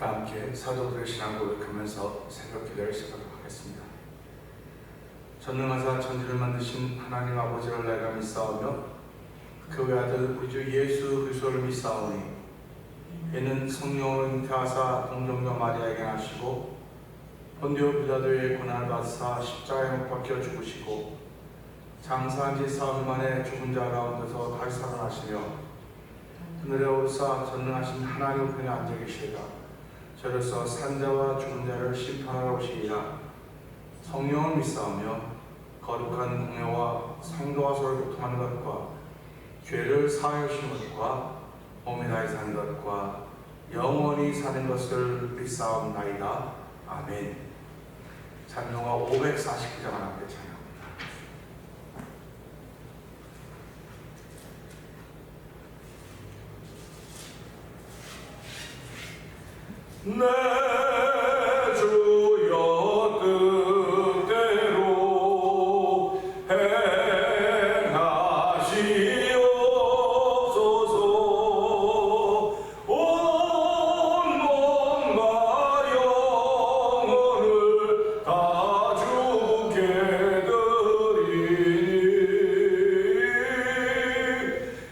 다 함께 사도들의 신앙 고백하면서 새벽 기도를 시작하도록 하겠습니다. 전능하사 천지를 만드신 하나님 아버지를 내가 믿사오며 그 외아들 우리 주 예수 그리스도를 믿사오니 이는 성령을 잉태하사 동정녀 마리아에게 나시고 본디오 빌라도의 고난을 받으사 십자가에 못 박혀 죽으시고 장사한 지 사흘 만에 죽은 자 가운데서 다시 살아나시며 하늘에 오르사 전능하신 하나님 우편에 앉아 계시리라. 저로서 산자와 죽은 자를 심판하러 오시리라. 성령을 믿사오며 거룩한 공예와 성도와 서로 교통하는 것과 죄를 사하여 주시는 것과 몸에 다해 사는 것과 영원히 사는 것을 믿사옵나이다. 아멘. 찬송가 549장 함께 찬양합니다. 내 주여 뜻대로 행하시옵소서. 온 몸과 영혼을 다 주께 드리니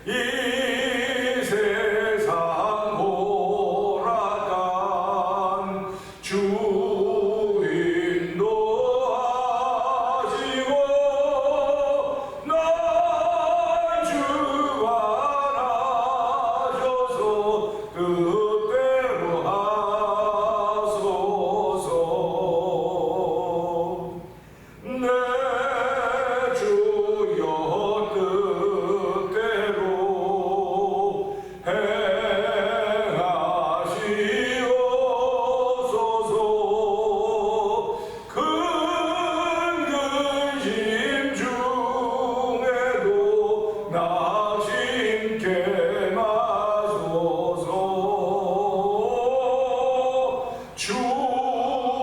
이 세상 주 인도하시고 날 주관하셔서 뜻대로 하소서. 내 주여 뜻대로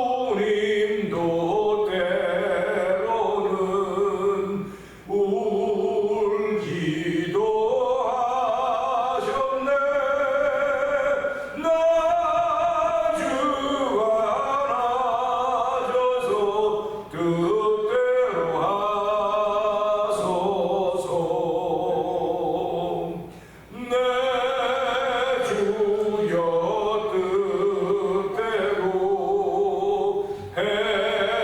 주님도 때로는 울기도 하셨네. 나 주관하셔서 뜻대로 하소서. 내 주여 뜻대로 행하시옵소서.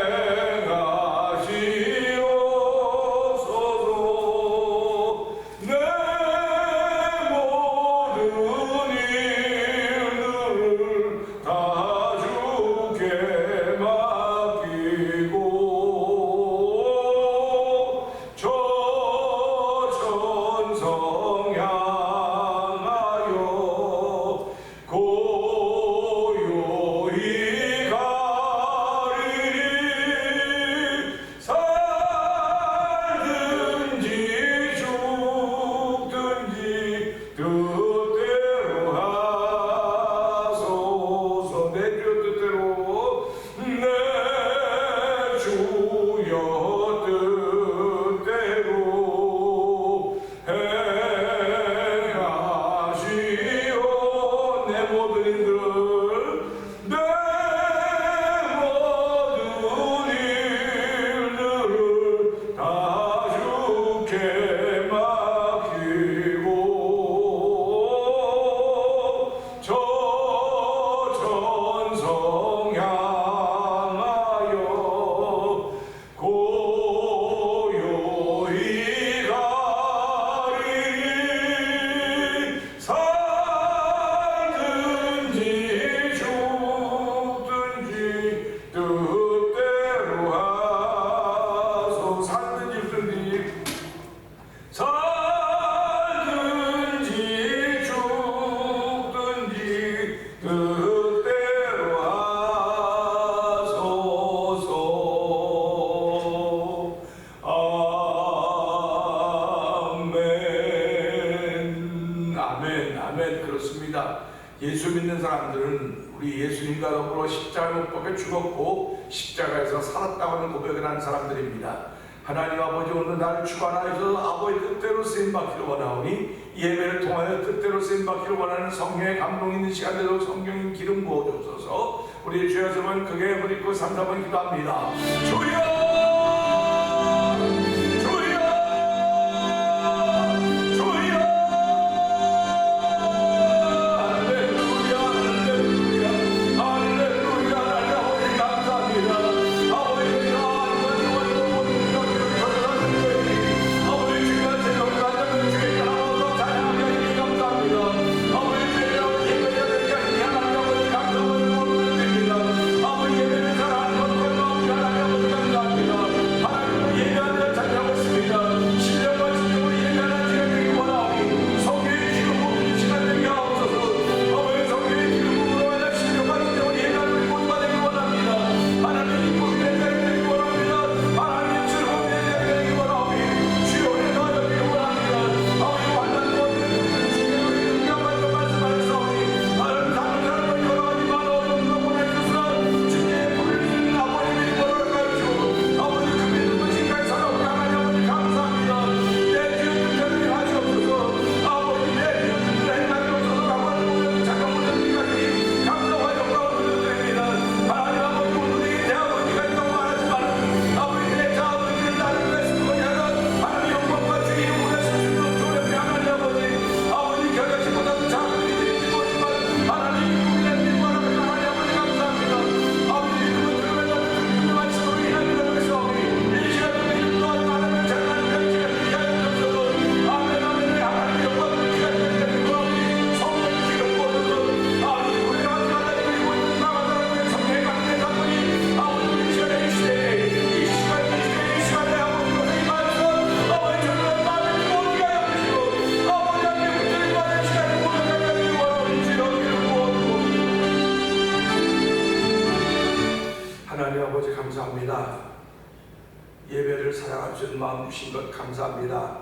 내 모든 일들을 다 주께 맡기고 저 천성 향하여 고요히 가리니 살든지 죽든지 뜻대로 하소서. 내 주여 뜻대로 내 주여 뜻대로 행하시오. 내 모든 일들 내 모든 일들을 다 주께 맡기고 저 천성 향하여 고요히 가리니 살든지 죽든지 뜻대로 하소. 살든지 죽든지 뜻대로 하소서. 아멘. 아멘. 아멘. 그렇습니다. 예수 믿는 사람들은 우리 예수님과 더불어 십자가에 못 박혀 죽었고 십자가에서 살았다고 하는 고백을 한 사람들입니다. 하나님 아버지 오늘 날 주관하여서 아버지 뜻대로 쓰임받기를 원하오니 예배를 통하여 뜻대로 쓰임받기를 원하는 성령의 감동 있는 시간 되도록 성령님 기름 부어주옵소서. 우리 주여 여러분 크게 부르고 3, 4번 기도합니다. 주여 예배를 사랑할 수 있는 마음 주신 것 감사합니다.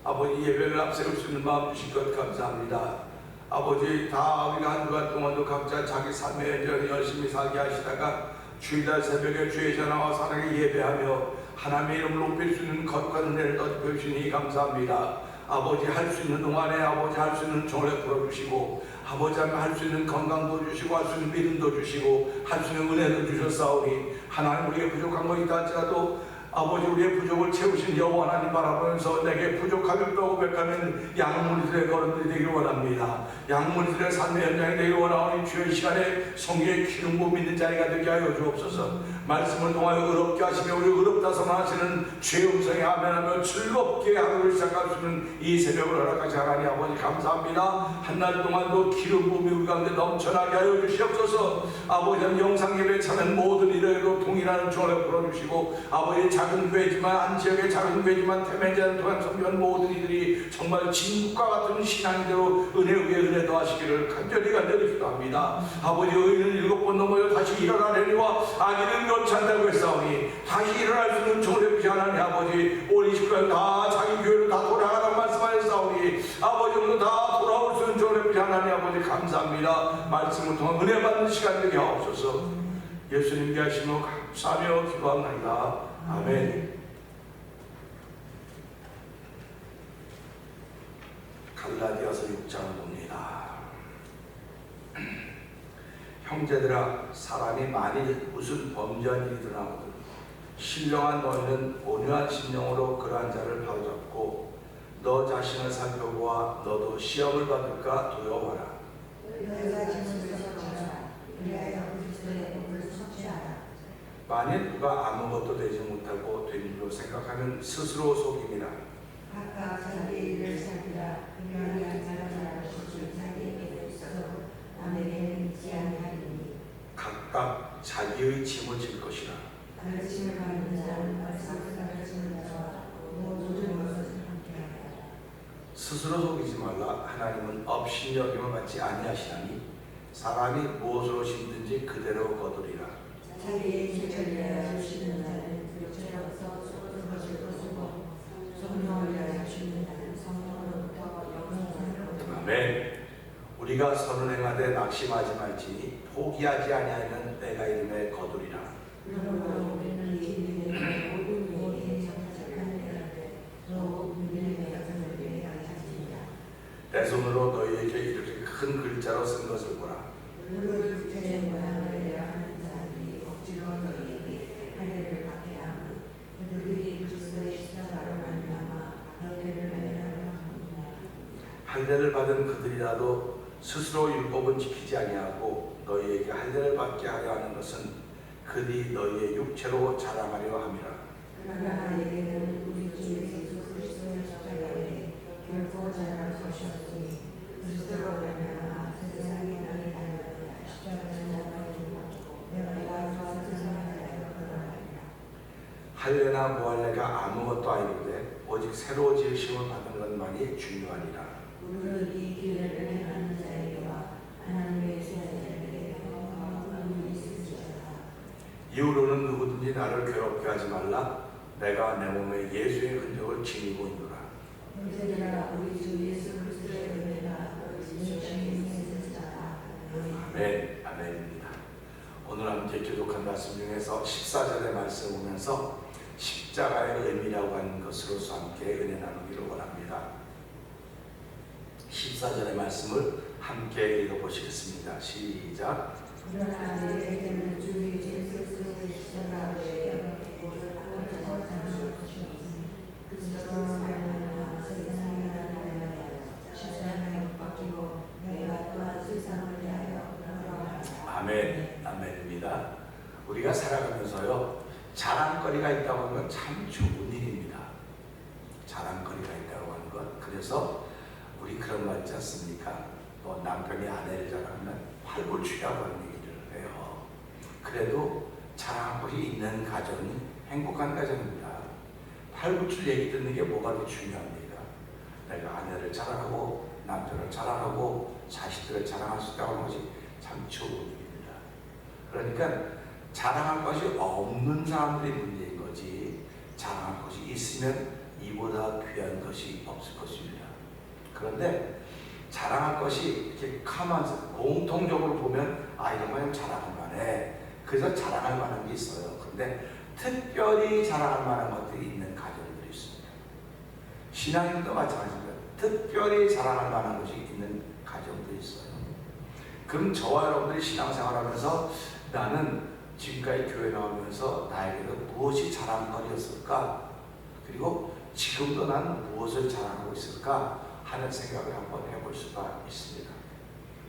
아버지 예배를 앞세울 수 있는 마음 주신 것 감사합니다. 아버지 다 우리가 한 주간 동안도 각자 자기 삶의 현장을 열심히 살게 하시다가 주일날 새벽에 주의 전화와 사랑에 예배하며 하나님의 이름을 높일 수 있는 거룩한 은혜를 더듬어 주시니 감사합니다. 아버지 할 수 있는 동안에 아버지 할 수 있는 종을 풀어주시고 아버지 할 수 있는 건강도 주시고 할 수 있는 믿음도 주시고 할 수 있는 은혜도 주셨사오니 하나님 우리의 부족한 거 있다 할지라도 아버지 우리의 부족을 채우신 여호와 하나님 바라보면서 내게 부족하면 또 고백하면 양물들의 걸음들이 되기를 원합니다. 양물들의 삶의 현장이 되기를 원하오니 주의 시간에 성경의 기름 부음 있는 자리가 되게 하여 주옵소서. 말씀을 통하여 의롭게 하시며 우리 의롭다 선언하시는 주의 음성에 아멘하며 즐겁게 하루를 시작할 수 있는 이 새벽을 허락하시 하나님 아버지 감사합니다. 한날 동안도 기름 부음이 우리 가운데 넘쳐나게 하여 주시옵소서. 아버지 영상 예배에 참여한 모든 일에도 동일한 조언을 풀어주시고 아버지 작은 교회지만 한 지역의 작은 교회지만 태매자를 통한 섬기는 모든 이들이 정말 진국과 같은 신앙대로 은혜 위에 은혜 더하시기를 간절히 기도합니다. 아버지 의인은 7번 넘어져 다시 일어나려니와 악인은 그렇지 않다고 했사오니 다시 일어날 수 있는 종을 베푸시 하나님 아버지 올 20년 다 자기 교회로 다 돌아가라고 말씀하셨사오니 아버지 오늘 다 돌아올 수 있는 종을 베푸시 하나님 아버지 감사합니다. 말씀을 통한 은혜 받는 시간 되게 하옵소서. 예수님께 하시며 감사하며 기도합니다. 아멘. 갈라디아서 6장을 봅니다. 형제들아 살아이 만일 무슨 범죄한 일이 드러나거든 신령한 너희는 온유한 심령으로 그러한 자를 바로잡고 너 자신을 살펴보아 너도 시험을 받을까 두려워하라. 만일 누가 아무것도 되지 못하고 된 줄로 생각하면 스스로 속임이라. 각각 자기의 일을 살피라. 그러한 자가 것이지 자기에게 있어서 남에게는 있지 아니하리니 각각 자기의 짐을 질 것이라. 가르침을 받는 자는 말씀을 가르치는 자와 모든 것을 함께하라. 스스로 속이지 말라. 하나님은 업신여김을 받지 아니하시나니 사람이 무엇으로 심든지 그대로 거두리라. 자기의 죄를 주시는 자는 죄로서 쏟은 것을 거두고 성령을 위하여 주시는 자는 성령으로부터 영생을 아멘. 우리가 선을 행하되 낙심하지 말지니 포기하지 아니하면 내가 이름에 거두리라. 그러므로 우리는 이 일에 모든 일에 그러므로 너희에게 이렇게 큰 글자로 쓴 것을 보라. 그 육체의 모양을 내어 하는 자들이 억지로 너희에게 할례를 받게 하면 그들이 그리스도의 십자가로 말미암아 너희를 매하려 하느니라. 할례를 받은 그들이라도 스스로 율법은 지키지 아니하고 너희에게 할례를 받게 하려 하는 것은 그들이 너희의 육체로 자랑하려 함이라. 그러나 너희에게는 우리 주 예수 그리스도의 십자가에 결코 자랑할 것이 없으니 그리스도로 말미암아 세상이 나를 닮은 십자가를 잡아주고 내가 세상을 닮은 그러하리라. 할례나 무할례가 아무것도 아니되 오직 새로 지으심을 받는 것만이 중요하니라. 우리는 이 길을 행하는 자에게와 하나님의 제자들에게 영광이 있을지어다. 이후로는 누구든지 나를 괴롭게 하지 말라. 내가 내 몸에 예수의 흔적을 지니고 있노라. 형제들아 우리 주 예수 그리스도의 은혜가 너희 주님이 있으시다. 아멘. 아멘입니다. 오늘 함께 교독한 말씀 중에서 14절의 말씀 보면서 십자가의 의미라고 하는 것으로서 함께 은혜 나누기를 원합니다. 14절의 말씀을 함께 읽어보시겠습니다. 시작. 그러나 너희에게는 주 예수 그리스도의 십자가 외에 모든 아무것도 다른 것이 없으니 그리스도로 말미암아 세상이 나를 위하여 십자가에 못 박히고 내가 또한 세상을 위하여 그러하리라. 아멘. 아멘입니다. 우리가 살아가면서요 자랑거리가 있다고 하는 건 참 좋은 일입니다. 자랑거리가 있다고 하는 것. 그래서 우리 그런 말 있지 않습니까? 뭐 남편이 아내를 자랑하면 팔불출이라고 하는 얘기를 해요. 그래도 자랑할 것이 있는 가정이 행복한 가정입니다. 팔불출 얘기 듣는 게 뭐가 더 중요합니까? 내가 아내를 자랑하고 남편을 자랑하고 자식들을 자랑할 수 있다고 하는 것이 참 좋은 일입니다. 그러니까 자랑할 것이 없는 사람들이 문제인 거지 자랑할 것이 있으면 이보다 귀한 것이 없을 것입니다. 그런데 자랑할 것이 이렇게 가만히 공통적으로 보면 이런 거는 자랑할 만해. 그래서 자랑할 만한 게 있어요. 그런데 특별히 자랑할 만한 것들이 있는 가정들이 있습니다. 신앙인도 마찬가지입니다. 특별히 자랑할 만한 것이 있는 가정들이 있어요. 그럼 저와 여러분들이 신앙생활하면서 나는 지금까지 교회 나오면서 나에게도 무엇이 자랑거리였을까? 그리고 지금도 나는 무엇을 자랑하고 있을까? 하는 생각을 한번 해볼 수가 있습니다.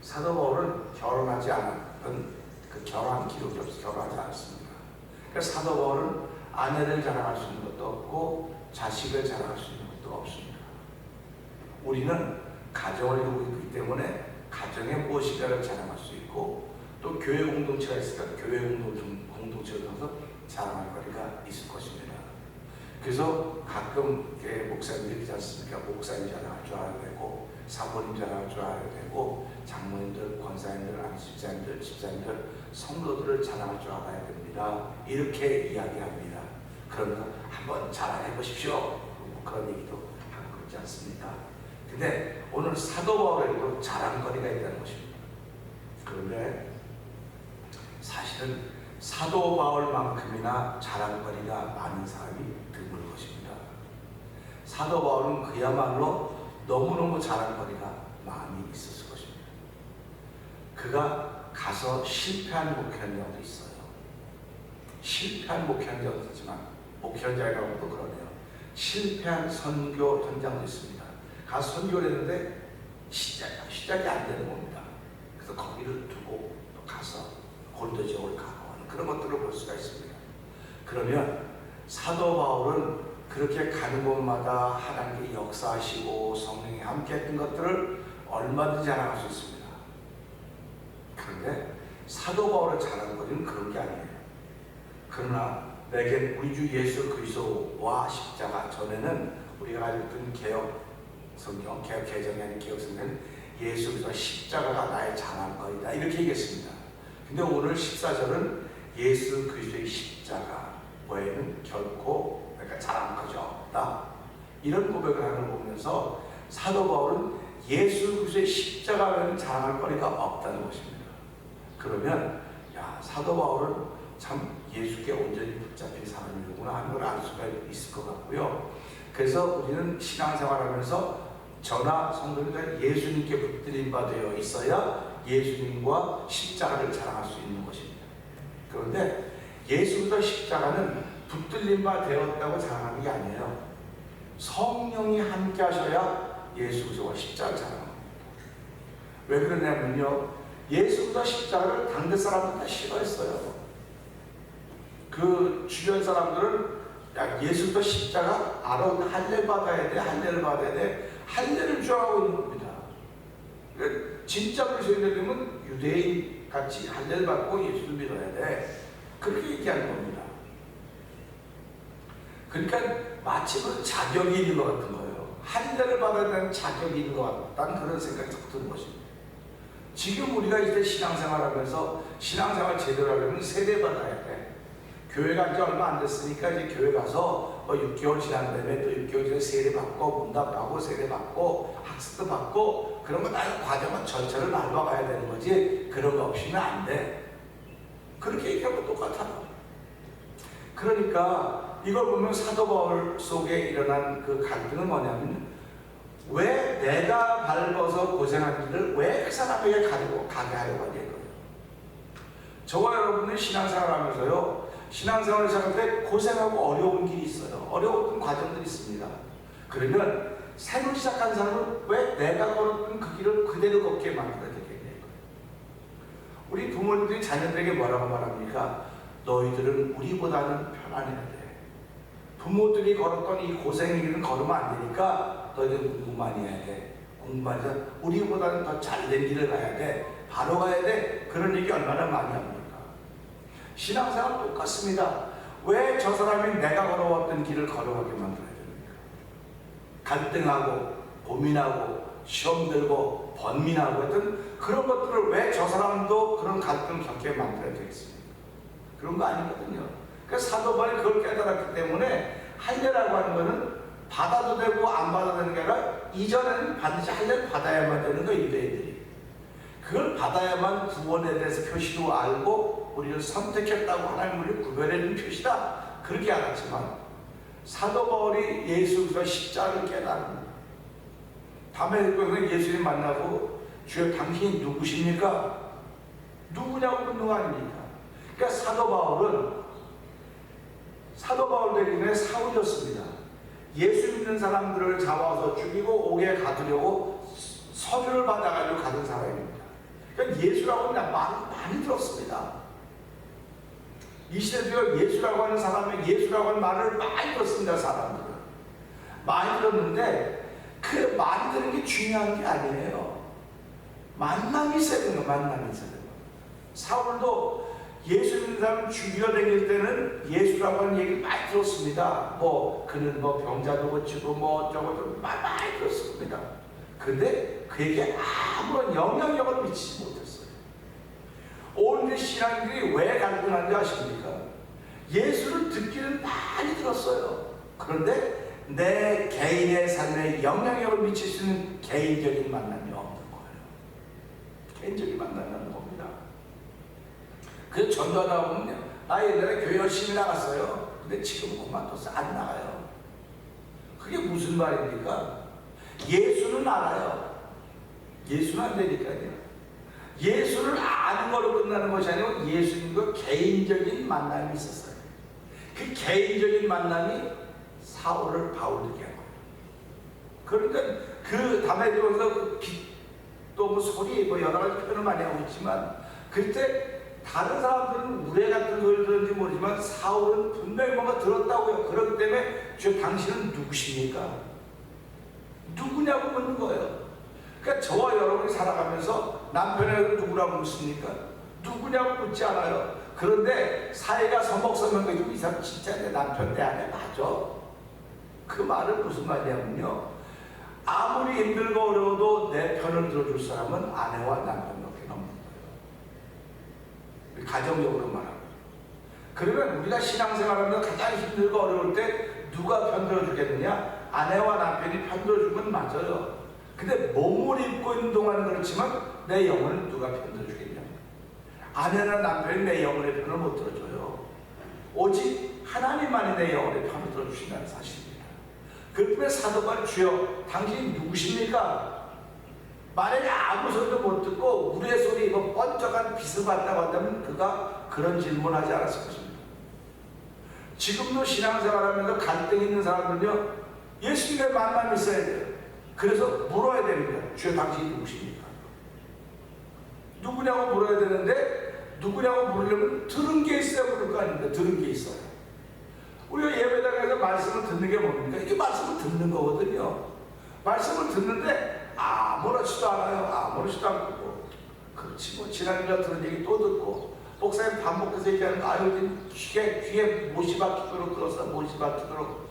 사도 바울은 결혼하지 않았던 그 결혼 기록이 없어 결혼하지 않았습니다. 그래서 사도 바울은 아내를 자랑할 수 있는 것도 없고 자식을 자랑할 수 있는 것도 없습니다. 우리는 가정을 이루고 있기 때문에 가정에 무엇인가를 자랑할 수 있고 또 교회 공동체가 있으니까 교회 공동체를 통해서 자랑할 거리가 있을 것입니다. 그래서 가끔 목사님들이 있지 않습니까? 목사님 자랑할 줄 알아야 되고 사모님 자랑할 줄 알아야 되고 장모님들, 권사님들, 안수집사님들, 집사님들, 성도들을 자랑할 줄 알아야 됩니다. 이렇게 이야기합니다. 그러면 한번 자랑해 보십시오. 그런 얘기도 하고 있지 않습니까? 근데 오늘 사도 바울에게도 자랑거리가 있다는 것입니다. 그런데 사실은 사도 바울만큼이나 자랑거리가 많은 사람이 드물 것입니다. 사도 바울은 그야말로 너무너무 자랑거리가 많이 있었을 것입니다. 그가 가서 실패한 목회 현장도 있어요. 실패한 목회 현장도 있지만 목회 현장이라고도 그러네요. 실패한 선교 현장도 있습니다. 가서 선교를 했는데 시작이 안 되는 겁니다. 그래서 거기를 두고 또 가서 고린도 지역을 가고 하는 그런 것들을 볼 수가 있습니다. 그러면 사도 바울은 그렇게 가는 곳마다 하나님께 역사하시고 성령이 함께 했던 것들을 얼마든지 자랑할 수 있습니다. 그런데 사도 바울의 자랑거리는 그런 게 아니에요. 그러나 내겐 우리 주 예수 그리스도와 십자가 전에는 우리가 가지고 있던 개혁 성경, 개혁 개정이 아닌 개혁 성경은 예수 그리스도와 십자가가 나의 자랑거리다 이렇게 얘기했습니다. 근데 오늘 14절은 예수 그리스도의 십자가 외에는 결코 내가 자랑할 것이 없다. 이런 고백을 하는 걸 보면서 사도 바울은 예수 그리스도의 십자가 외에는 자랑할 거리가 없다는 것입니다. 그러면 사도 바울은 참 예수께 온전히 붙잡힌 사람이구나 하는 걸 알 수가 있을 것 같고요. 그래서 우리는 신앙생활하면서 저나 성도님들 예수님께 붙들린 바 되어 있어야 예수님과 십자가를 자랑할 수 있는 것입니다. 그런데 예수님과 십자가는 붙들린 바 되었다고 자랑하는 게 아니에요. 성령이 함께 하셔야 예수 그리스도와 십자가를 자랑합니다. 왜 그러냐면요, 예수보다 십자가를 당대 사람들 다 싫어했어요. 그 주변 사람들은 야, 예수보다 십자가 알아, 할례 받아야 돼, 할례를 받아야 돼, 할례를 주장하고 있는 겁니다. 그러니까 진짜 그리스도인들이면 유대인 같이 할례를 받고 예수를 믿어야 돼, 그렇게 얘기하는 겁니다. 그러니까 마치 그 자격이 있는 것 같은 거예요. 할례를 받아야 되는 자격이 있는 것 같다는 그런 생각이 딱 드는 것입니다. 지금 우리가 이제 신앙생활하면서 신앙생활 제대로 하려면 세례받아야 돼. 교회 간 지 얼마 안 됐으니까 이제 교회 가서 6개월 지난 다음에 또 6개월 전에 세례받고 문답하고 세례받고 학습도 받고 그런 거 다 과정은 전체를 밟아가야 되는 거지, 그런 거 없이는 안 돼. 그렇게 얘기하고 똑같아요. 그러니까 이걸 보면 사도 바울 속에 일어난 그 갈등은 뭐냐면, 왜 내가 밟아서 고생한 길을 왜 그 사람에게 가게 하려고 하는 거예요. 저와 여러분은 신앙생활 하면서요, 신앙생활을 시작할 때 고생하고 어려운 길이 있어요. 어려운 과정들이 있습니다. 그러면 새로 시작한 사람은 왜 내가 걸었던 그 길을 그대로 걷게 만들어야 되겠냐는 거예요. 우리 부모님들이 자녀들에게 뭐라고 말합니까? 너희들은 우리보다는 편안해야 돼. 부모들이 걸었던 이 고생의 길은 걸으면 안 되니까 너희들은 공부 많이 해야 돼. 공부만 해서 우리보다는 더 잘된 길을 가야 돼. 바로 가야 돼. 그런 얘기 얼마나 많이 합니까? 신앙생활 똑같습니다. 왜 저 사람이 내가 걸어왔던 길을 걸어가게 만들어야 됩니까? 갈등하고 고민하고 시험 들고 번민하고 했던 그런 것들을 왜 저 사람도 그런 갈등을 겪게 만들어야 되겠습니까? 그런 거 아니거든요. 그래서 사도 바울이 그걸 깨달았기 때문에 할례라고 하는 거는 받아도 되고 안 받아도 되는 게 아니라 이전에는 반드시 할례를 받아야만 되는 거예요, 유대인들이. 그걸 받아야만 구원에 대해서 표시로 알고 우리를 선택했다고 하나님 우리를 구별해주는 표시다, 그렇게 알았지만 사도 바울이 예수 그리스도의 십자가를 깨달은 담에색에서 예수님 만나고 주여 당신이 누구십니까? 누구냐고 묻는 거 아닙니까? 그러니까 사도 바울 되기 전에 사울이었습니다. 예수 믿는 사람들을 잡아서 죽이고 옥에 가두려고 서류를 받아가지고 가던 사람입니다. 그러니까 예수라고 그냥 많이 들었습니다. 이 시대도 예수라고 하는 사람이 예수라고 하는 말을 많이 들었습니다. 사람들은 많이 들었는데 그 많이 들은 게 중요한 게 아니에요. 만남이 있어야 되는 거예요. 만남이 있어야 되는 거예요. 사울도 예수 믿는 사람 죽이려 다닐 때는 예수라고 하는 얘기를 많이 들었습니다. 그는 병자도 고치고 어쩌고 많이 들었습니다. 그런데 그에게 아무런 영향력을 미치지 못했어요. 오늘 신앙인들이 왜 갈등한지 아십니까? 예수를 듣기는 많이 들었어요. 그런데 내 개인의 삶에 영향력을 미칠 수 있는 개인적인 만남이 없는 거예요. 개인적인 만남이 없는 겁니다. 그래서 전도하다 보면 나 옛날에 교회 열심히 나갔어요. 근데 지금 그만둬서 안 나가요. 그게 무슨 말입니까? 예수는 알아요. 예수는 안 되니까요. 예수를 아는 걸로 끝나는 것이 아니고 예수님과 개인적인 만남이 있었어요. 그 개인적인 만남이 사울을 바울되게 한 거예요. 그러니까 그 담에색에서 또 소리 여러 가지 표현을 많이 하고 있지만, 그때 다른 사람들은 우레 같은 소리를 들었는지 모르지만 사울은 분명히 뭔가 들었다고요. 그렇기 때문에 저 당신은 누구십니까? 누구냐고 묻는 거예요. 그러니까 저와 여러분이 살아가면서 남편을 누구라고 묻습니까? 누구냐고 묻지 않아요. 그런데 사이가 서먹서먹해지고 이 사람 진짜 내 남편 내 아내 맞아? 그 말은 무슨 말이냐면요, 아무리 힘들고 어려워도 내 편을 들어줄 사람은 아내와 남편밖에 없는 거예요. 가정적으로 말하고. 그러면 우리가 신앙생활하면서 가장 힘들고 어려울 때 누가 편 들어주겠느냐? 아내와 남편이 편 들어주면 맞아요. 근데 몸을 입고 있는 동안은 그렇지만 내 영혼을 누가 편 들어주겠냐? 아내나 남편이 내 영혼의 편을 못 들어줘요. 오직 하나님만이 내 영혼의 편을 들어주신다는 사실입니다. 그렇다면 사도 바울이 주여 당신이 누구십니까? 만약에 아무 소리도 못 듣고 우리의 소리 이거 번쩍한 빛을 봤다고 한다면 그가 그런 질문하지 않았을 것입니다. 지금도 신앙생활하면서 갈등이 있는 사람들은요, 예수님의 만남이 있어야 돼요. 그래서 물어야 됩니다. 주여 당신이 누구십니까? 누구냐고 물어야 되는데, 누구냐고 물으려면 들은 게 있어야 물을 거 아닙니까? 들은 게 있어요. 우리가 예배당에서 말씀을 듣는 게 뭡니까? 이게 말씀을 듣는 거거든요. 말씀을 듣는데 아무렇지도 않아요. 아무렇지도 않고, 그렇지 뭐 지난주에 들은 얘기 또 듣고, 목사님 반복해서 얘기하는 거, 아유 귀에 못이 박히도록 들었어. 못이 박히도록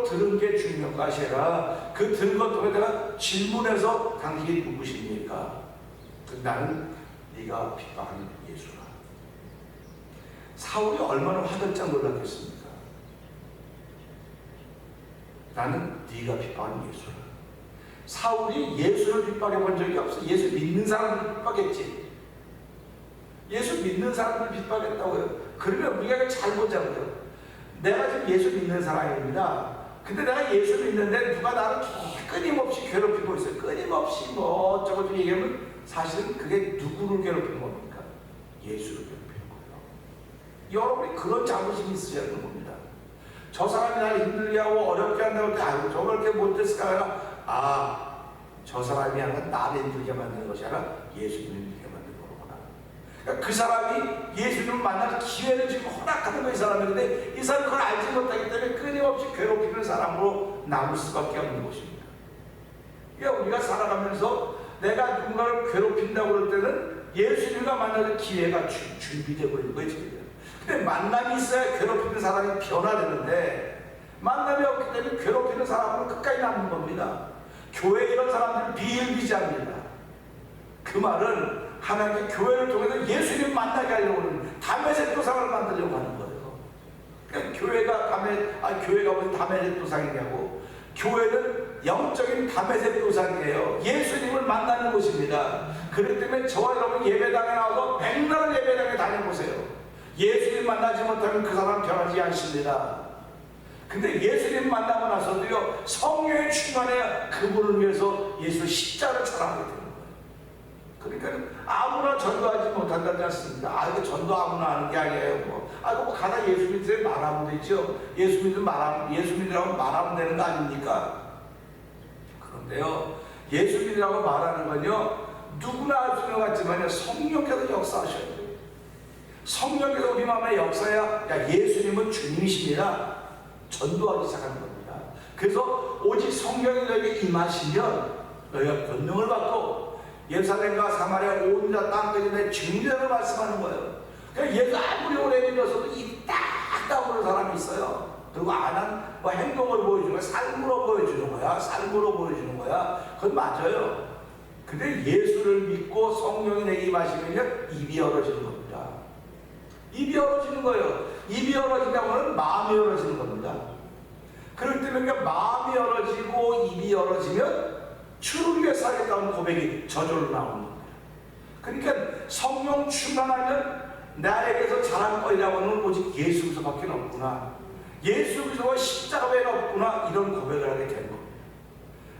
들은 게 중요한 것이 아니라 그 들은 것 때문에 내가 질문해서 당신이 누구십니까? 나는 네가 핍박하는 예수라. 사울이 얼마나 화들짝 놀랐겠습니까? 나는 네가 핍박하는 예수라. 사울이 예수를 핍박해 본 적이 없어. 예수 믿는 사람을 핍박했지. 예수 믿는 사람을 핍박했다고요. 그러면 우리가 이걸 잘 보자고요. 내가 지금 예수 믿는 사람입니다. 근데 내가 예수 믿는데 누가 나를 끊임없이 괴롭히고 있어요. 끊임없이 뭐 어쩌고 얘기하면 사실은 그게 누구를 괴롭히는 겁니까? 예수를 괴롭히는 거예요. 여러분이 그런 자부심이 있으셔야 하는 겁니다. 저 사람이 나를 힘들게 하고 어렵게 한다고 때 아이고 저걸 이렇게 못했을까 하나, 저 사람이 아니라 나를 힘들게 만드는 것이 아니라 예수님을 힘들게 만드는 거구나. 그러니까 그 사람이 예수님을 만날 기회를 지금 허락하는 거 이 사람인데 이 사람이 그걸 알지 못하기 때문에 끊임없이 괴롭히는 사람으로 남을 수밖에 없는 것입니다. 그러니까 우리가 살아가면서 내가 누군가를 괴롭힌다고 그럴 때는 예수님과 만나는 기회가 준비되고 있는 거예요, 지금. 근데 만남이 있어야 괴롭히는 사람이 변화되는데 만남이 없기 때문에 괴롭히는 사람은 끝까지 남는 겁니다. 교회 이런 사람들은 비일비재합니다. 그 말은 하나님의 교회를 통해서 예수님 만나게 하려고 하는 담에색 도상을 만들려고 하는 거예요. 그러니까 교회가 무슨 담에색 도상이냐고. 교회는 영적인 담에색 도상이에요. 예수님을 만나는 곳입니다. 그렇기 때문에 저와 여러분 예배당에 나와서 백날 예배당에 다녀보세요. 예수님 만나지 못하면 그 사람 변하지 않습니다. 근데 예수님 만나고 나서도요, 성령의 충만해 그분을 위해서 예수 십자가를 전하게 되는 거예요. 그러니까 아무나 전도하지 못한다지 않습니까? 이거 전도 아무나 하는 게 아니에요. 뭐 가다 예수 믿으세요 말하면 되죠. 예수 믿으라고 말하면 되는 거 아닙니까? 그런데요, 예수 믿으라고 말하는 건요, 누구나 할 수 있는 것 같지만요, 성령께서 역사하셔야 돼요. 성령께서 우리 마음에 역사야, 예수님은 주님이십니다. 전도하기 시작하는 겁니다. 그래서 오직 성령이 너에게 임하시면 너희가 권능을 받고 예루살렘과 사마리아 온 땅까지 내 증인으로 말씀하는 거예요. 그러니까 예수 아무리 오래 믿어서도 입 딱 다무는 사람이 있어요. 그리고 안 한 뭐 행동을 보여주는 거야, 삶으로 보여주는 거야. 그건 맞아요. 근데 예수를 믿고 성령이 내게 임하시면요, 입이 열어지는 겁니다. 입이 열어지는 거예요. 입이 열어진다고 하면 마음이 열어지는 겁니다. 그렇기 때문에 마음이 열어지고 입이 열어지면 주를 위해 살겠다는 고백이 저절로 나오는 겁니다. 그러니까 성령 충만하면 나에게서 자랑거리라고 하는 오직 예수 그리스도밖에 없구나. 예수 그리스도와 십자가 외에 없구나. 이런 고백을 하게 되는 겁니다.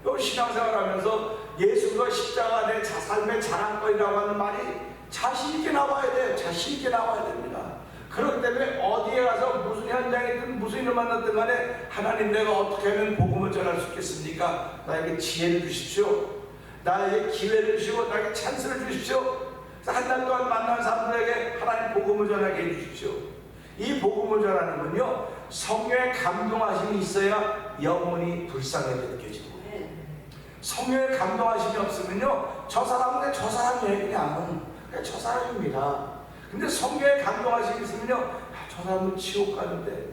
여러분 신앙생활하면서 예수 그리스도와 십자가 내 삶의 자랑거리라고 하는 말이 자신있게 나와야 돼요. 자신있게 나와야 됩니다. 그렇기 때문에 어디에 가서 무슨 현장이든 무슨 일을 만났든 간에 하나님 내가 어떻게 하면 복음을 전할 수 있겠습니까? 나에게 지혜를 주십시오. 나에게 기회를 주시고 나에게 찬스를 주십시오. 한 달 동안 만난 사람들에게 하나님 복음을 전하게 해주십시오. 이 복음을 전하는 건요, 성령의 감동하심이 있어야 영혼이 불쌍하게 느껴지는 거예요. 성령의 감동하심이 없으면요, 저 사람은 저 사람이에요. 그냥 저 사람입니다. 근데 성령의 감동하심이 있으면요, 저 사람은 지옥 가는데,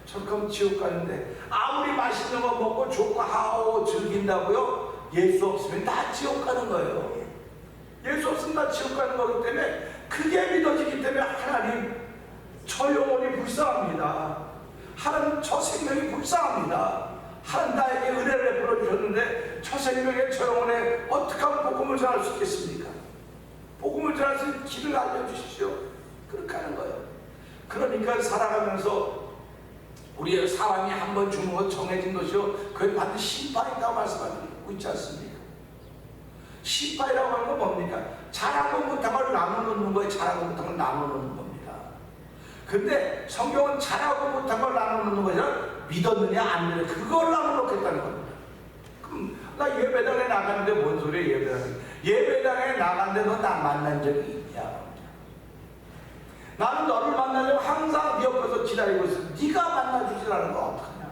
저렇게 하면 지옥 가는데, 아무리 맛있는 거 먹고 좋고 하고 즐긴다고요, 예수 없으면 다 지옥 가는 거예요. 예수 없으면 다 지옥 가는 거기 때문에 그게 믿어지기 때문에 하나님, 저 영혼이 불쌍합니다. 하나님, 저 생명이 불쌍합니다. 하나님 나에게 은혜를 베풀어 주셨는데 저 생명에 저 영혼에 어떻게 하면 복음을 전할 수 있겠습니까? 복음을 전할 수 있는 길을 알려주십시오. 그렇게 하는 거예요. 그러니까 살아가면서 우리의 사람이 한 번 죽는 것 정해진 것이요 그게 반드시 심판이라고 말씀하고 있지 않습니까? 심판이라고 하는 건 뭡니까? 잘하고 못한 걸 나눠놓는 거예요. 잘하고 못한 걸 나눠놓는 겁니다. 근데 성경은 잘하고 못한 걸 나눠놓는 거죠. 믿었느냐 안 믿었느냐 그걸 나눠놓겠다는 겁니다. 그럼 나 예배당에 나가는데 뭔 소리야 예배당에 나갔는데 너 나 만난 적이 있냐? 나는 너를 만나려고 항상 네 옆에서 기다리고 있어. 네가 만나주지 않은 거 어떡하냐?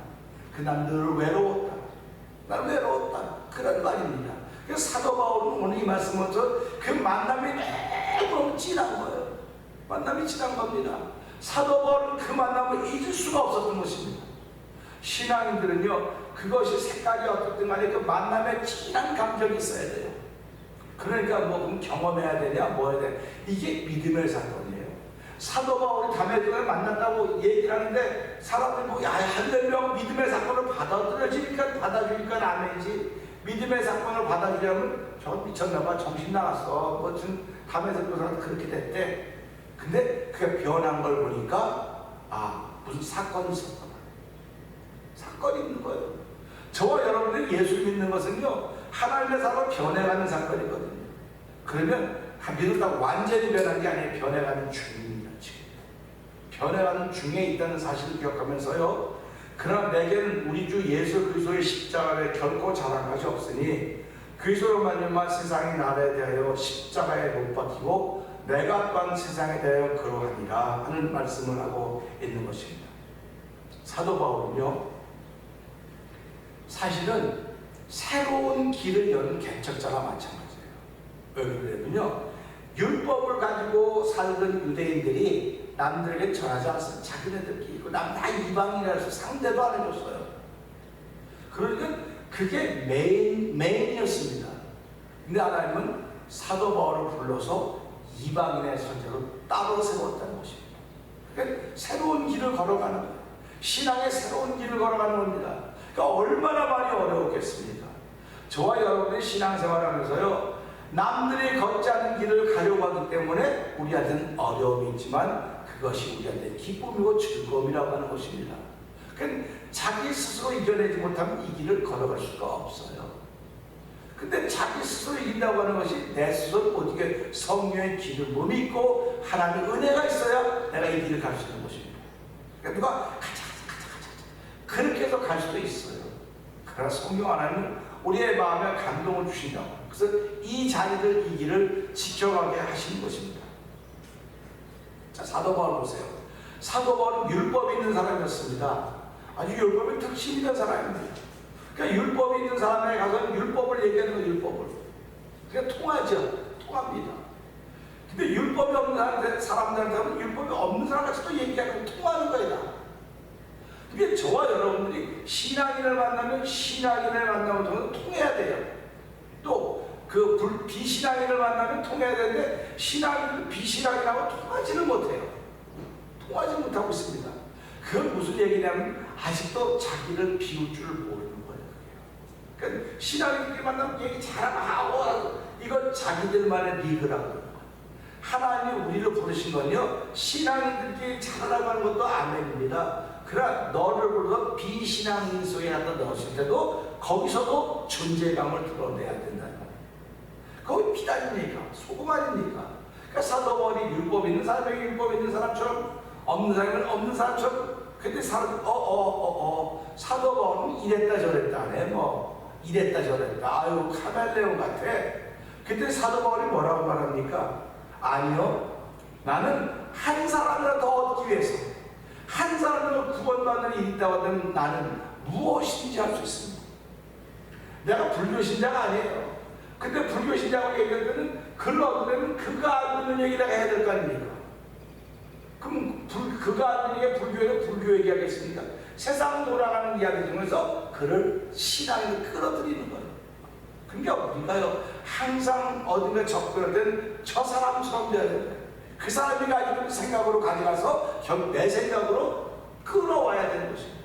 난 늘 외로웠다. 난 외로웠다. 그런 말입니다. 그래서 사도 바울은 오늘 이 말씀부터 그 만남이 매우 진한 거예요. 만남이 진한 겁니다. 사도 바울은 그 만남을 잊을 수가 없었던 것입니다. 신앙인들은요 그것이 색깔이 어떻든 간에 그 만남에 진한 감정이 있어야 돼요. 그러니까 뭐 경험해야 되냐 뭐 해야 되냐 이게 믿음의 사건이에요. 사도 바울이 다메섹을 만난다고 얘기를 하는데 사람들이 뭐 할렐루야 믿음의 사건을 받아주니까 아멘이지 믿음의 사건을 받아주려면 저거 미쳤나봐 정신 나갔어 뭐 지금 다메섹 도사가 그렇게 됐대. 근데 그게 변한 걸 보니까 무슨 사건이 있었구나. 사건이 있는 거예요. 저와 여러분들이 예수 믿는 것은요 하나님의 사람을 변해가는 사건이거든요. 그러면 믿었다고 완전히 변한 게 아니에요. 변해가는 중입니다. 지금 변해가는 중에 있다는 사실을 기억하면서요 그러나 내게는 우리 주 예수 그리스도의 십자가에 결코 잘한 것이 없으니 그리스도로 말미암아 세상이 나를 대하여 십자가에 못 박히고 내가 또한 세상에 대하여 그러하니라 하는 말씀을 하고 있는 것입니다. 사도 바울은요 사실은 새로운 길을 여는 개척자가 마찬가지예요. 왜 그러냐면요 율법을 가지고 살던 유대인들이 남들에게 전하지 않았어요. 자기네들끼리 있고 다 이방인이라서 상대도 안 해줬어요. 그러니까 그게 메인이었습니다. 근데 하나님은 사도 바울을 불러서 이방인의 선지자로 따로 세웠다는 것입니다. 그러니까 새로운 길을 걸어가는 거예요. 신앙의 새로운 길을 걸어가는 겁니다. 그러니까 얼마나 많이 어려웠겠습니까? 저와 여러분의 신앙생활하면서요 남들이 걷지 않는 길을 가려고 하기 때문에 우리한테는 어려움이 있지만 그것이 우리한테 기쁨이고 즐거움이라고 하는 것입니다. 그러니까 자기 스스로 이겨내지 못하면 이 길을 걸어갈 수가 없어요. 근데 자기 스스로 이긴다고 하는 것이 내 스스로 어떻게 성령의 길을 못 믿고 하나님의 은혜가 있어야 내가 이 길을 갈 수 있는 것입니다. 그러니까 누가 가자 그렇게 해서 갈 수도 있어요. 그러나 성령 하나님은 우리의 마음에 감동을 주신다고. 그래서 이 자리를 이 길을 지켜가게 하시는 것입니다. 자, 사도 바울 보세요. 사도 바울은 율법이 있는 사람이었습니다. 아주 율법에 특심 있는 사람입니다. 그러니까 율법이 있는 사람에 가서 율법을 얘기하는 거 율법을. 그러니까 통합니다. 근데 율법이 없는 사람들한테는 율법이 없는 사람같이 또 얘기하면 통하는 거예요. 그게 저와 여러분들이 신앙인을 만나면 신앙인을 만나면 통해야 돼요. 또 그 비신앙인을 만나면 통해야 되는데 신앙인 비신앙인하고 통하지는 못해요. 통하지 못하고 있습니다. 그건 무슨 얘기냐면 아직도 자기를 비울 줄 모르는 거예요. 그러니까 신앙인들이 만나면 얘기 잘하고 이건 자기들만의 리그라고. 하나님이 우리를 부르신 건요 신앙인들끼리 잘하라고 하는 것도 아멘입니다. 그러나 너를 불러서 비신앙인 속에 갖다 넣었을 때도 거기서도 존재감을 드러내야 된다는 거예요. 거기 피가 아닙니까? 소금 아닙니까? 그러니까 사도 바울이 율법 있는 사람에게 율법 있는 사람처럼 없는 사람은 없는 사람처럼 근데 사도 바울은 이랬다 저랬다 안 해. 뭐 이랬다 저랬다 아유 카멜레온 같아. 근데 사도 바울이 뭐라고 말합니까? 아니요 나는 한 사람이라도 더 얻기 위해서 한 사람으로 구원받는 일이 있다고 하면 나는 무엇이든지 할 수 있습니다. 내가 불교신자가 아니에요. 근데 불교신자고 얘기할 때는 그를 얻으려면 그가 알고 있는 얘기를 해야 될 거 아닙니까? 그럼 그가 알고 있는 게 불교에서 불교 얘기하겠습니까? 세상 돌아가는 이야기 중에서 그를 신앙에 끌어들이는 거예요. 그러니까 우리가요 항상 어딘가 접근할 때는 저 사람처럼 돼야 돼요. 그 사람이 가지고 있는 생각으로 가져가서 결국 내 생각으로 끌어와야 되는 것입니다.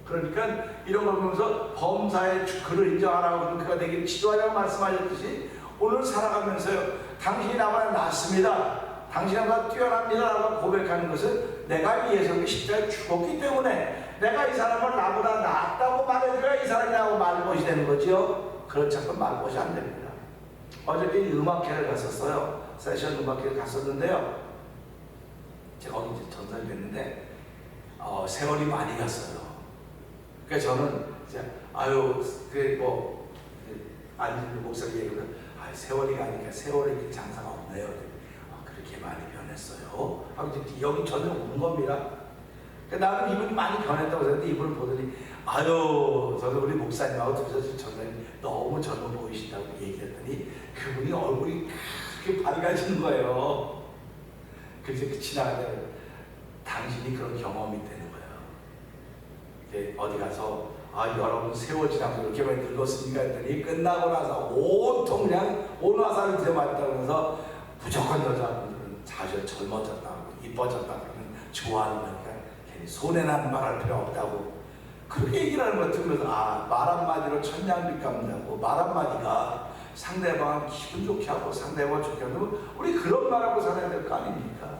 그러니까 이런 걸 보면서 범사의 그를 인정하라고 그가 되기를 지도하라고 말씀하셨듯이 오늘 살아가면서요 당신이 나보다 낫습니다. 당신이 나보다 뛰어납니다 라고 고백하는 것은 내가 예수님의 십자가에 죽었기 때문에 내가 이 사람을 나보다 낫다고 말해줘야 이 사람이 나하고 말벗이 되는 거죠. 그렇지 않고 말벗이 안 됩니다. 어저께 음악회를 갔었어요. 세션 음악회를 갔었는데요. 제가 거기 이제 전사를 뵀는데 세월이 많이 갔어요. 그러니까 저는 이제 그게 뭐 안진주 목사님 얘기하면 세월이 가니까 세월이 장사가 없네요. 그렇게 많이 변했어요. 하고 이제 여기 전에 온 겁니다. 나는 이분이 많이 변했다고 했는데 이분을 보더니 저는 우리 목사님하고 두셔서 전사님 너무 젊어 보이신다고 얘기했더니 그분이 얼굴이 그렇게 밝아지는 거예요. 그래서 지나가다가 당신이 그런 경험이 되는 거예요. 어디 가서 여러분 세월 지나서 이렇게 많이 늙었습니까? 했더니 끝나고 나서 온통 그냥 온 화살을 들여맞다면서 무조건 여자분들은 자주 젊어졌다고 이뻐졌다고 그러면 좋아하는 거니까 괜히 손해나는 말 할 필요 없다고 그렇게 얘기를 하는 걸 들으면서 말 한마디로 천냥빚 갚는다고 말 한마디가 상대방을 기분 좋게 하고 상대방을 좋게 하고 우리 그런 말하고 살아야 될 거 아닙니까?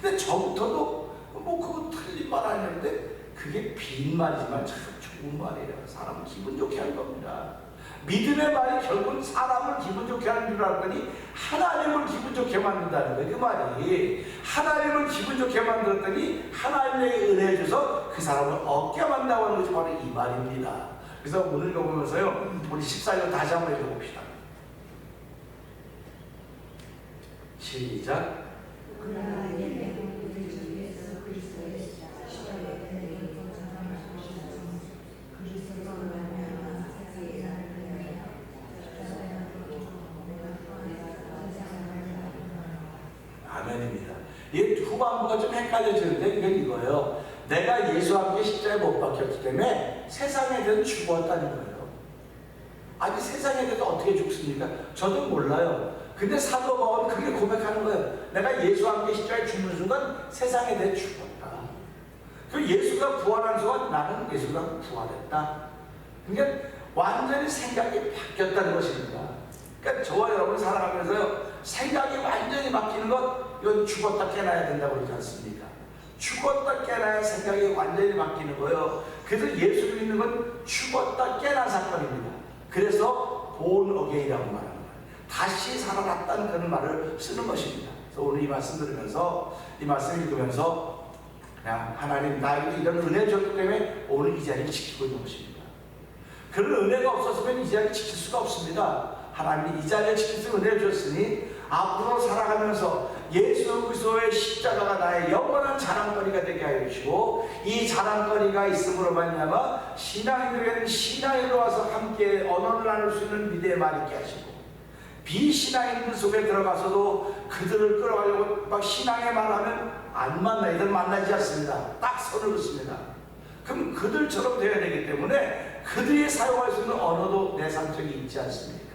근데 저부터도 뭐 그거 틀린 말 아니었는데 그게 빈말이지만 참 좋은 말이에요. 사람을 기분 좋게 하는 겁니다. 믿음의 말이 결국은 사람을 기분 좋게 하는 줄 알았더니 하나님을 기분 좋게 만든다는 거예요. 그 말이 하나님을 기분 좋게 만들었더니 하나님의 은혜 주셔서 그 사람을 얻게 만든다고 하는 것이 바로 이 말입니다. 그래서 오늘 이거 보면서요 우리 14절 다시 한번 읽어봅시다. 시작. 아멘입니다. 이 후반부가 좀 헷갈려지는데 이건 이거예요. 내가 예수와 함께 십자가에 못 박혔기 때문에 세상에 대해서 죽었다는 거예요. 아니 세상에 대해서 어떻게 죽습니까? 저도 몰라요. 근데 사도 바울은 그렇게 고백하는 거예요. 내가 예수와 함께 십자가에 죽는 순간 세상에 대해 죽었다. 그 예수가 부활한 순간 나는 예수가 부활했다. 그러니까 완전히 생각이 바뀌었다는 것입니다. 그러니까 저와 여러분이 살아가면서요 생각이 완전히 바뀌는 것 이건 죽었다 깨나야 된다고 그러지 않습니까? 죽었다 깨나야 생각이 완전히 바뀌는 거예요. 그래서 예수를 믿는 건 죽었다 깨난 사건입니다. 그래서 born again이라고 말하는 거예요. 다시 살아났다는 그런 말을 쓰는 것입니다. 그래서 오늘 이 말씀 들으면서 이 말씀 읽으면서 그냥 하나님 나에게 이런 은혜 줬기 때문에 오늘 이 자리를 지키고 있는 것입니다. 그런 은혜가 없었으면 이 자리를 지킬 수가 없습니다. 하나님이 이 자리를 지킬 수 은혜를 줬으니 앞으로 살아가면서 예수 그리스도의 십자가가 나의 영원한 자랑거리가 되게 하여 주시고 이 자랑거리가 있음으로 말미암아 신앙인들에게는 신앙인으로 와서 함께 언어를 나눌 수 있는 미래의 말이 있게 하시고 비신앙인들 속에 들어가서도 그들을 끌어가려고 막 신앙의 말하면 안 만나 이들 만나지 않습니다. 딱 선을 긋습니다. 그럼 그들처럼 되어야 되기 때문에 그들이 사용할 수 있는 언어도 내상적이 있지 않습니까?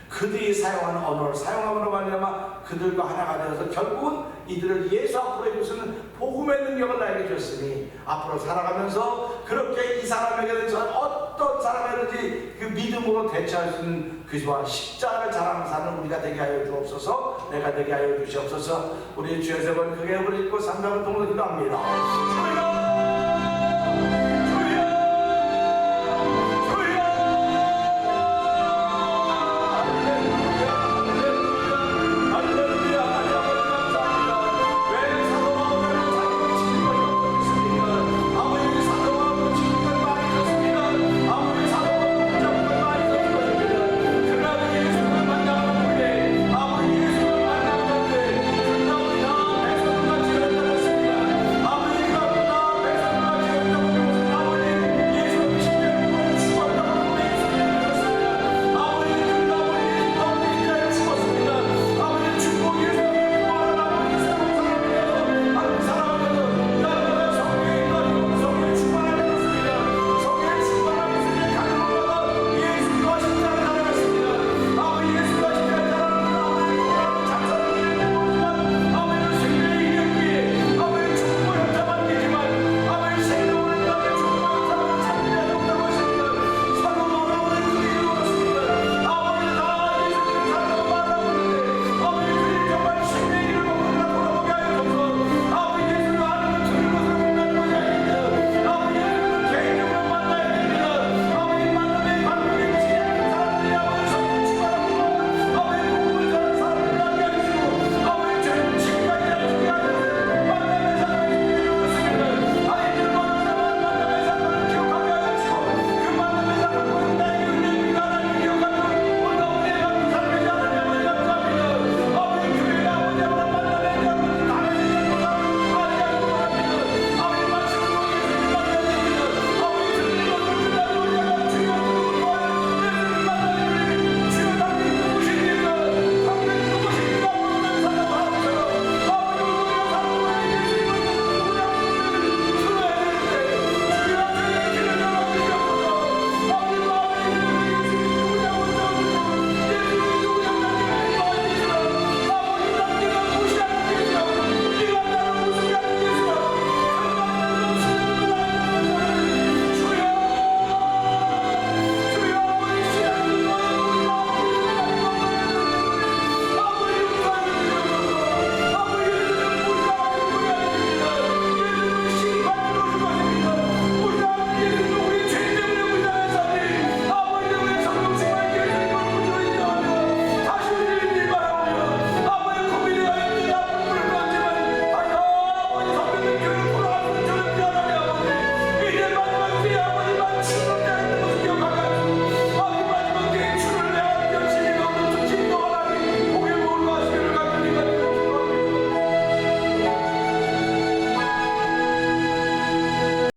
그들이 사용하는 언어를 사용함으로 말미암아 그들과 하나가 되어서 결국은 이들을 예수 앞으로 해주시는 복음의 능력을 나에게 줬으니 앞으로 살아가면서 그렇게 이 사람에게는 어떤 사람이든지 그 믿음으로 대처할 수 있는 그와 십자가를 자랑하는 사는 우리가 되게 하여 주옵소서. 내가 되게 하여 주시옵소서. 우리 주의 세번 크게 부르짖고 삼가을 통으로 기도합니다.